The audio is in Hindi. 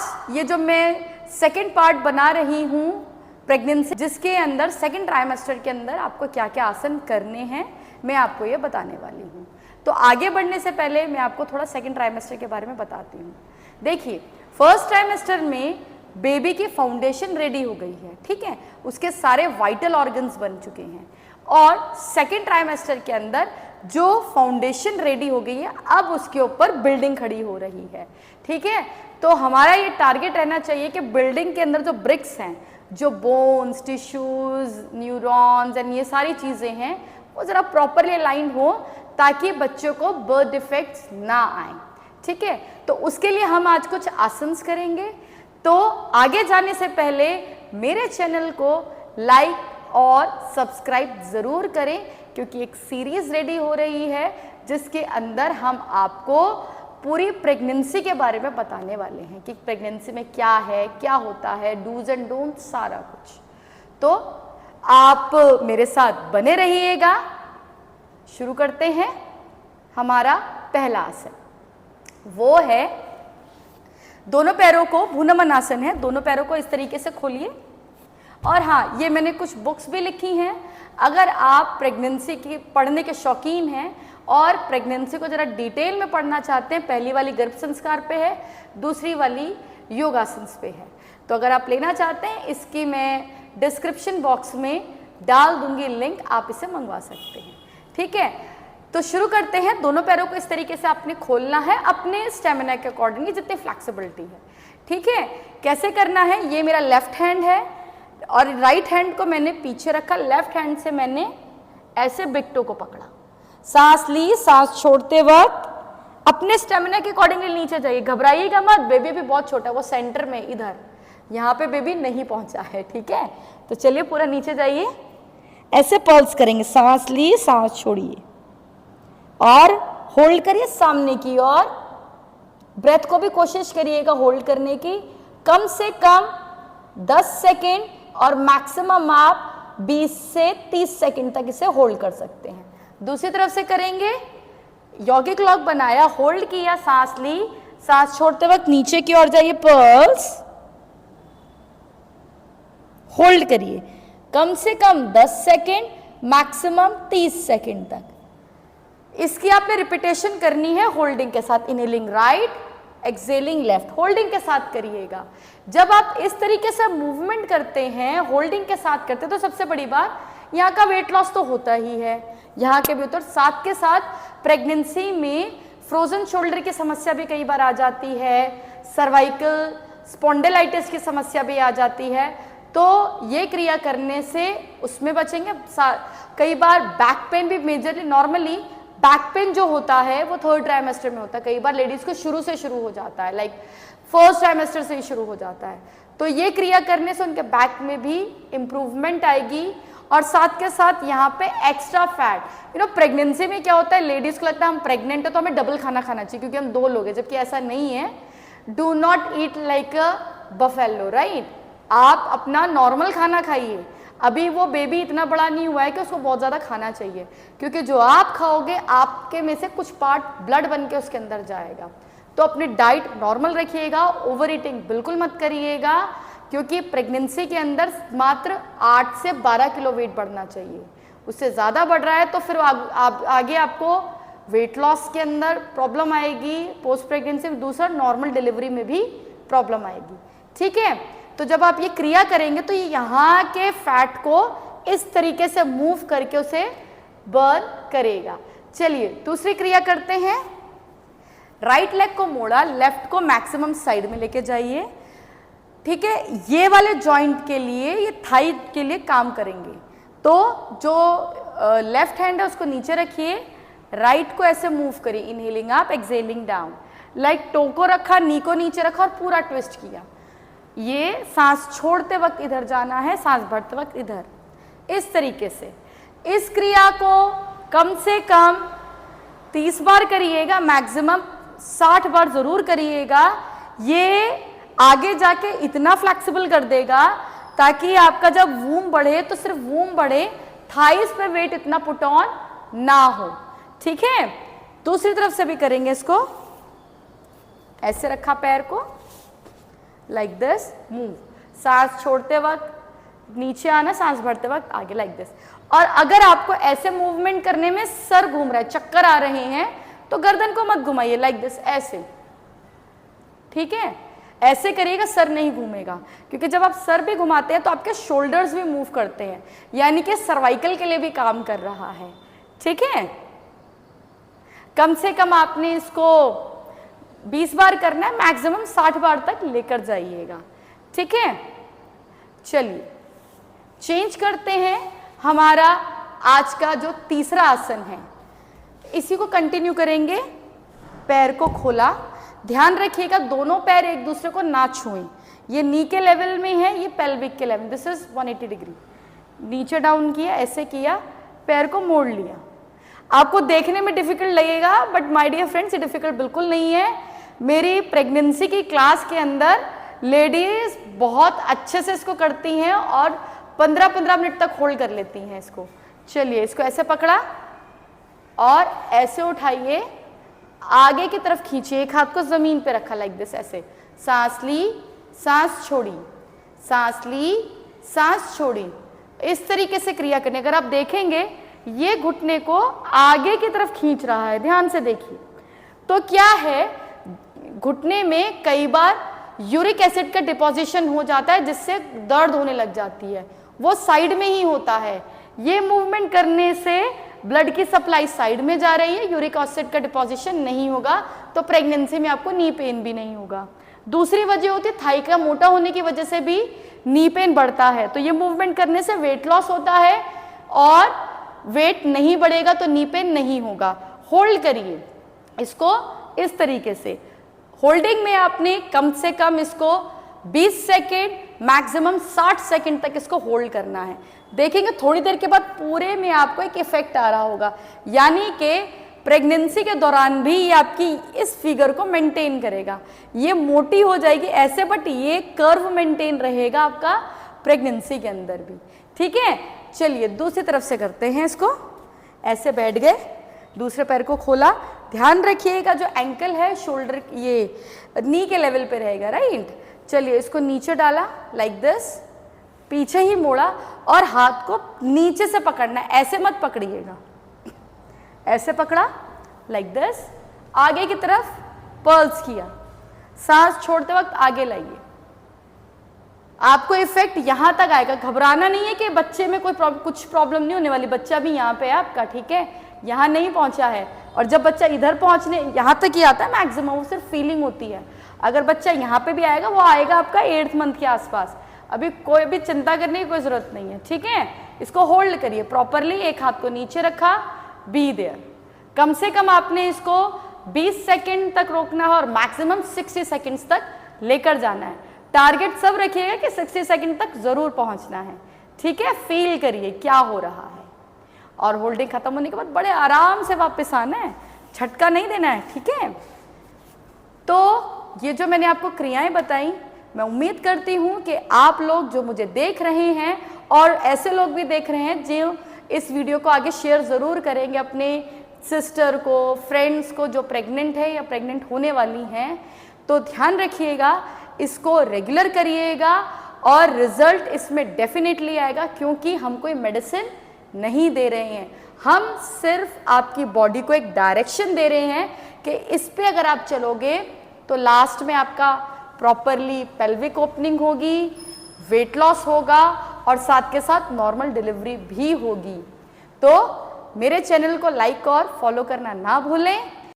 आज ये जो मैं सेकंड पार्ट बना रही हूँ प्रेगनेंसी, जिसके अंदर सेकंड ट्राइमेस्टर के अंदर आपको क्या क्या आसन करने हैं मैं आपको ये बताने वाली हूँ। तो आगे बढ़ने से पहले मैं आपको थोड़ा सेकंड ट्राइमेस्टर के बारे में बताती हूँ। देखिए, फर्स्ट ट्राइमेस्टर में बेबी की फाउंडेशन रेडी हो गई है, ठीक है, उसके सारे वाइटल ऑर्गन्स बन चुके हैं। और सेकंड ट्राइमेस्टर के अंदर जो फाउंडेशन रेडी हो गई है, अब उसके ऊपर बिल्डिंग खड़ी हो रही है, ठीक है। तो हमारा ये टारगेट रहना चाहिए कि बिल्डिंग के अंदर जो ब्रिक्स हैं, जो बोन्स, टिश्यूज, न्यूरॉन्स एंड ये सारी चीज़ें हैं, वो ज़रा प्रॉपरली अलाइन हो ताकि बच्चों को बर्थ डिफेक्ट्स ना आए, ठीक है। तो उसके लिए हम आज कुछ आसन्स करेंगे। तो आगे जाने से पहले मेरे चैनल को लाइक और सब्सक्राइब ज़रूर करें, क्योंकि एक सीरीज़ रेडी हो रही है जिसके अंदर हम आपको पूरी प्रेगनेंसी के बारे में बताने वाले हैं कि प्रेगनेंसी में क्या है, क्या होता है, डूज एंड डोंट, सारा कुछ। तो आप मेरे साथ बने रहिएगा। शुरू करते हैं। हमारा पहला आसन वो है दोनों पैरों को, भूनमन आसन है। दोनों पैरों को इस तरीके से खोलिए। और हाँ, ये मैंने कुछ बुक्स भी लिखी हैं। अगर आप प्रेगनेंसी की पढ़ने के शौकीन हैं और प्रेगनेंसी को ज़रा डिटेल में पढ़ना चाहते हैं, पहली वाली गर्भ संस्कार पे है, दूसरी वाली योगासन्स पे है। तो अगर आप लेना चाहते हैं, इसकी मैं डिस्क्रिप्शन बॉक्स में डाल दूंगी लिंक, आप इसे मंगवा सकते हैं, ठीक है। तो शुरू करते हैं। दोनों पैरों को इस तरीके से आपने खोलना है अपने स्टेमिना के अकॉर्डिंगली, जितनी फ्लेक्सिबिलिटी है, ठीक है। कैसे करना है, ये मेरा लेफ्ट हैंड है और राइट हैंड को मैंने पीछे रखा, लेफ्ट हैंड से मैंने ऐसे बिग टो को पकड़ा, सांस ली, सांस छोड़ते वक्त अपने स्टेमिना के अकॉर्डिंगली नीचे जाइए, घबराइएगा मत। बेबी भी बहुत छोटा है, वो सेंटर में इधर, यहाँ पे बेबी नहीं पहुंचा है, ठीक है। तो चलिए पूरा नीचे जाइए, ऐसे पल्स करेंगे, सांस ली, सांस छोड़िए और होल्ड करिए सामने की ओर। ब्रेथ को भी कोशिश करिएगा होल्ड करने की, कम से कम 10 सेकेंड और मैक्सिमम आप 20 से 30 सेकेंड तक इसे होल्ड कर सकते हैं। दूसरी तरफ से करेंगे, यौगिक लॉक बनाया, होल्ड किया, सांस ली, सांस छोड़ते वक्त नीचे की ओर जाइए, पल्स होल्ड करिए कम से कम 10 सेकेंड, मैक्सिमम 30 सेकेंड तक। इसकी आपने रिपीटेशन करनी है होल्डिंग के साथ, inhaling right, exhaling left, holding के साथ करिएगा। जब आप इस तरीके से मूवमेंट करते हैं, होल्डिंग के साथ करते हैं, तो सबसे बड़ी बात, यहाँ का वेट लॉस तो होता ही है, यहाँ के भी होता है, साथ के साथ प्रेगनेंसी में फ्रोजन शोल्डर की समस्या भी कई बार आ जाती है, सर्वाइकल स्पॉन्डिलाइटिस की समस्या भी आ जाती है। तो ये क्रिया करने से उसमें बचेंगे। कई बार बैक पेन भी मेजरली, नॉर्मली बैक पेन जो होता है वो थर्ड ट्राइमेस्टर में होता है, कई बार लेडीज को शुरू से शुरू हो जाता है, लाइक फर्स्ट ट्राइमेस्टर से ही शुरू हो जाता है। तो ये क्रिया करने से उनके बैक में भी इम्प्रूवमेंट आएगी। और साथ के साथ यहाँ पे एक्स्ट्रा फैट, प्रेगनेंसी में क्या होता है, लेडीज को लगता है हम प्रेग्नेंट है तो हमें डबल खाना खाना चाहिए क्योंकि हम 2 लोग हैं, जबकि ऐसा नहीं है। Do not eat like a buffalo, right. आप अपना नॉर्मल खाना खाइए। अभी वो बेबी इतना बड़ा नहीं हुआ है कि उसको बहुत ज़्यादा खाना चाहिए, क्योंकि जो आप खाओगे आपके में से कुछ पार्ट ब्लड बन के उसके अंदर जाएगा। तो अपनी डाइट नॉर्मल रखिएगा, ओवर ईटिंग बिल्कुल मत करिएगा, क्योंकि प्रेगनेंसी के अंदर मात्र 8 से 12 किलो वेट बढ़ना चाहिए। उससे ज़्यादा बढ़ रहा है तो फिर आगे आपको वेट लॉस के अंदर प्रॉब्लम आएगी, पोस्ट प्रेगनेंसी में, दूसरा नॉर्मल डिलीवरी में भी प्रॉब्लम आएगी, ठीक है। तो जब आप ये क्रिया करेंगे तो ये यहाँ के फैट को इस तरीके से मूव करके उसे बर्न करेगा। चलिए दूसरी क्रिया करते हैं। राइट लेग को मोड़ा, लेफ्ट को मैक्सिमम साइड में लेके जाइए, ठीक है। ये वाले जॉइंट के लिए, ये थाई के लिए काम करेंगे। तो जो लेफ्ट हैंड है उसको नीचे रखिए, राइट को ऐसे मूव करिए, inhaling up, exhaling down, like toe को रखा, नी को नीचे रखा और पूरा ट्विस्ट किया। ये सांस छोड़ते वक्त इधर जाना है, सांस भरते वक्त इधर, इस तरीके से। इस क्रिया को कम से कम 30 बार करिएगा, मैक्सिमम 60 बार जरूर करिएगा। ये आगे जाके इतना फ्लेक्सिबल कर देगा ताकि आपका जब वूम बढ़े तो सिर्फ वूम बढ़े, थाइस पे वेट इतना पुट ऑन ना हो, ठीक है। दूसरी तरफ से भी करेंगे इसको, ऐसे रखा पैर को, लाइक दिस, मूव, सांस छोड़ते वक्त नीचे आना, सांस भरते वक्त आगे, लाइक दिस। और अगर आपको ऐसे मूवमेंट करने में सर घूम रहा है, चक्कर आ रहे हैं, तो गर्दन को मत घुमाइए, लाइक दिस, ऐसे, ठीक है, ऐसे करिएगा, सर नहीं घूमेगा, क्योंकि जब आप सर भी घुमाते हैं तो आपके शोल्डर्स भी मूव करते हैं, यानी कि सर्वाइकल के लिए भी काम कर रहा है, ठीक है। कम से कम आपने इसको 20 बार करना है, मैक्सिमम 60 बार तक लेकर जाइएगा, ठीक है। चलिए चेंज करते हैं, हमारा आज का जो तीसरा आसन है इसी को कंटिन्यू करेंगे। पैर को खोला, ध्यान रखिएगा दोनों पैर एक दूसरे को ना छुएं, ये नी के लेवल में है, ये पेल्विक के लेवल, दिस इज 180 डिग्री, नीचे डाउन किया, ऐसे किया, पैर को मोड़ लिया। आपको देखने में डिफिकल्ट लगेगा, बट माय डियर फ्रेंड्स ये डिफिकल्ट बिल्कुल नहीं है। मेरी प्रेगनेंसी की क्लास के अंदर लेडीज बहुत अच्छे से इसको करती हैं और 15-15 मिनट तक होल्ड कर लेती हैं इसको। चलिए इसको ऐसे पकड़ा और ऐसे उठाइए, आगे की तरफ खींचिए, एक हाथ को जमीन पे रखा, लाइक दिस, ऐसे, सांस ली, सांस छोड़ी, सांस ली, सांस छोड़ी, इस तरीके से क्रिया करनी। अगर आप देखेंगे ये घुटने को आगे की तरफ खींच रहा है, ध्यान से देखिए। तो क्या है, घुटने में कई बार यूरिक एसिड का डिपोजिशन हो जाता है जिससे दर्द होने लग जाती है, वो साइड में ही होता है। ये मूवमेंट करने से ब्लड की सप्लाई साइड में जा रही है, यूरिक एसिड का डिपोजिशन नहीं होगा, तो प्रेगनेंसी में आपको नी पेन भी नहीं होगा। दूसरी वजह होती है थाई का मोटा होने की वजह से भी नी पेन बढ़ता है, तो ये मूवमेंट करने से वेट लॉस होता है और वेट नहीं बढ़ेगा तो नी पेन नहीं होगा। होल्ड करिए इसको इस तरीके से, होल्डिंग में आपने कम से कम इसको 20 सेकेंड मैक्सिमम 60 सेकेंड तक इसको होल्ड करना है। देखेंगे थोड़ी देर के बाद पूरे में आपको एक इफेक्ट आ रहा होगा, यानी कि प्रेगनेंसी के दौरान भी ये आपकी इस फिगर को मेंटेन करेगा। ये मोटी हो जाएगी ऐसे, बट ये कर्व मेंटेन रहेगा आपका प्रेगनेंसी के अंदर भी, ठीक है। चलिए दूसरी तरफ से करते हैं इसको, ऐसे बैठ गए, दूसरे पैर को खोला, ध्यान रखिएगा जो एंकल है शोल्डर ये नी के लेवल पे रहेगा, राइट। चलिए इसको नीचे डाला, लाइक दिस, पीछे ही मोड़ा और हाथ को नीचे से पकड़ना है, ऐसे मत पकड़िएगा, ऐसे पकड़ा, लाइक दिस, आगे की तरफ पल्स किया, सांस छोड़ते वक्त आगे लाइए। आपको इफेक्ट यहां तक आएगा, घबराना नहीं है कि बच्चे में कुछ प्रॉब्लम नहीं होने वाली, बच्चा भी यहाँ पे है आपका, ठीक है, यहाँ नहीं पहुंचा है। और जब बच्चा इधर पहुंचने यहाँ तक ही आता है मैक्सिमम, वो सिर्फ फीलिंग होती है। अगर बच्चा यहाँ पे भी आएगा, वो आएगा आपका 8th मंथ के आसपास, अभी कोई भी चिंता करने की कोई जरूरत नहीं है, ठीक है। इसको होल्ड करिए प्रॉपरली, एक हाथ को नीचे रखा, बी देयर। कम से कम आपने इसको 20 सेकेंड तक रोकना है और मैक्सिमम 60 सेकेंड्स तक लेकर जाना है। टारगेट सब रखिएगा कि 60 सेकेंड तक जरूर पहुंचना है, ठीक है। फील करिए क्या हो रहा है और होल्डिंग खत्म होने के बाद बड़े आराम से वापस आना है, झटका नहीं देना है, ठीक है। तो ये जो मैंने आपको क्रियाएं बताई, मैं उम्मीद करती हूं कि आप लोग जो मुझे देख रहे हैं और ऐसे लोग भी देख रहे हैं जो इस वीडियो को आगे शेयर ज़रूर करेंगे अपने सिस्टर को, फ्रेंड्स को जो प्रेग्नेंट है या प्रेग्नेंट होने वाली हैं। तो ध्यान रखिएगा, इसको रेगुलर करिएगा और रिजल्ट इसमें डेफिनेटली आएगा, क्योंकि हम कोई मेडिसिन नहीं दे रहे हैं, हम सिर्फ आपकी बॉडी को एक डायरेक्शन दे रहे हैं कि इस पे अगर आप चलोगे तो लास्ट में आपका प्रॉपरली पेल्विक ओपनिंग होगी, वेट लॉस होगा और साथ के साथ नॉर्मल डिलीवरी भी होगी। तो मेरे चैनल को लाइक और फॉलो करना ना भूलें।